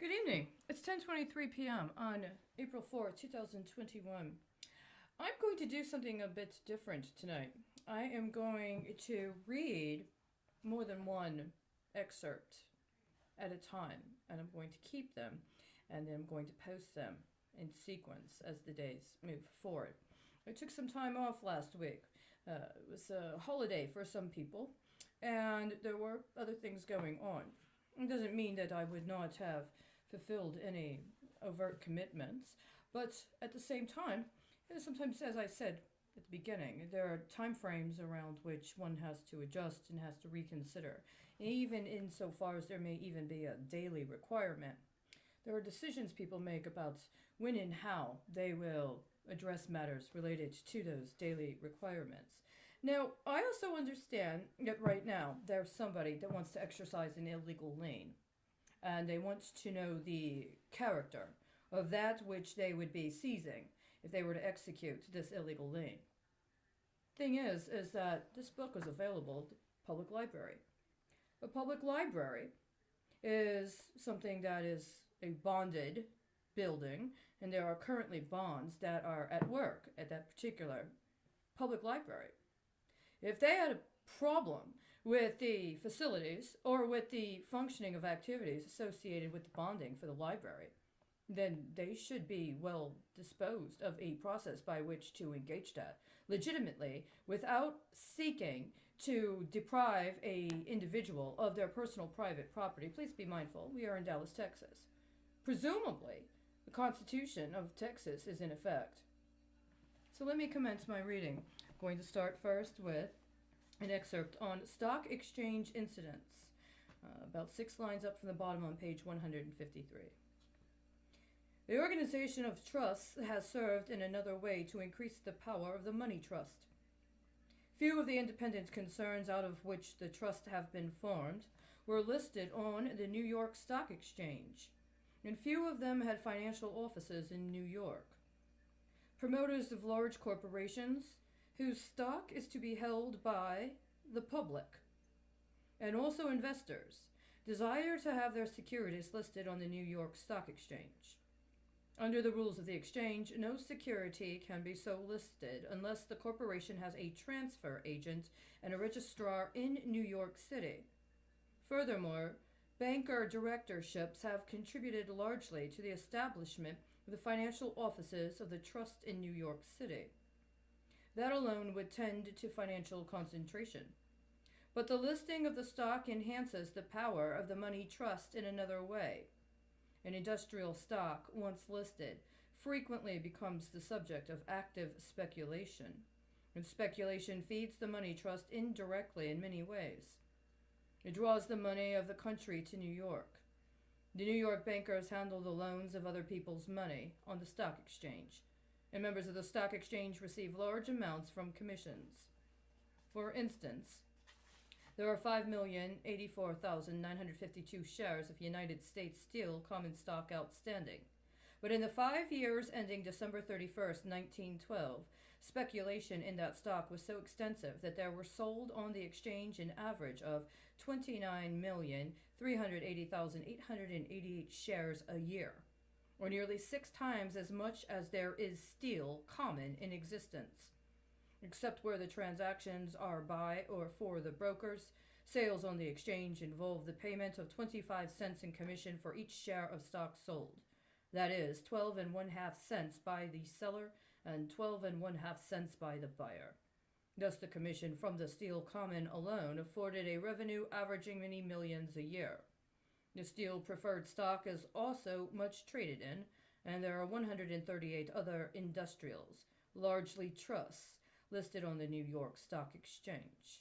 Good evening. It's 10:23 p.m. on April 4th, 2021. I'm going to do something a bit different tonight. I am going to read more than one excerpt at a time, and I'm going to keep them, and then I'm going to post them in sequence as the days move forward. I took some time off last week. It was a holiday for some people, and there were other things going on. It doesn't mean that I would not have fulfilled any overt commitments, but at the same time, sometimes, as I said at the beginning, there are time frames around which one has to adjust and has to reconsider, even insofar as there may even be a daily requirement. There are decisions people make about when and how they will address matters related to those daily requirements. Now, I also understand that right now there's somebody that wants to exercise an illegal lien, and they want to know the character of that which they would be seizing if they were to execute this illegal lien. Thing is that this book is available at the public library. A public library is something that is a bonded building, and there are currently bonds that are at work at that particular public library. If they had a problem with the facilities or with the functioning of activities associated with the bonding for the library, then they should be well disposed of a process by which to engage that legitimately without seeking to deprive a individual of their personal private property. Please be mindful, we are in Dallas, Texas. Presumably, the Constitution of Texas is in effect. So let me commence my reading. I'm going to start first with an excerpt on stock exchange incidents, about 6 lines up from the bottom on page 153. The organization of trusts has served in another way to increase the power of the money trust. Few of the independent concerns out of which the trust have been formed were listed on the New York Stock Exchange, and few of them had financial offices in New York. Promoters of large corporations whose stock is to be held by the public, and also investors, desire to have their securities listed on the New York Stock Exchange. Under the rules of the exchange, no security can be so listed unless the corporation has a transfer agent and a registrar in New York City. Furthermore, banker directorships have contributed largely to the establishment of the financial offices of the trust in New York City. That alone would tend to financial concentration. But the listing of the stock enhances the power of the money trust in another way. An industrial stock, once listed, frequently becomes the subject of active speculation, and speculation feeds the money trust indirectly in many ways. It draws the money of the country to New York. The New York bankers handle the loans of other people's money on the stock exchange, and members of the stock exchange receive large amounts from commissions. For instance, there are 5,084,952 shares of United States Steel common stock outstanding. But in the 5 years ending December 31st, 1912, speculation in that stock was so extensive that there were sold on the exchange an average of 29,380,888 shares a year, or nearly 6 times as much as there is steel common in existence. Except where the transactions are by or for the brokers, sales on the exchange involve the payment of 25 cents in commission for each share of stock sold. That is, 12 and 1/2 cents by the seller and 12 and 1/2 cents by the buyer. Thus the commission from the steel common alone afforded a revenue averaging many millions a year. The steel preferred stock is also much traded in, and there are 138 other industrials, largely trusts, listed on the New York Stock Exchange.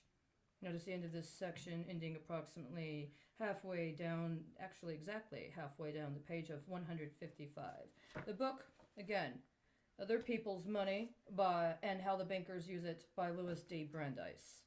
Notice the end of this section ending approximately halfway down, actually exactly halfway down the page of 155. The book, again, Other People's Money and How the Bankers Use It by Louis D. Brandeis.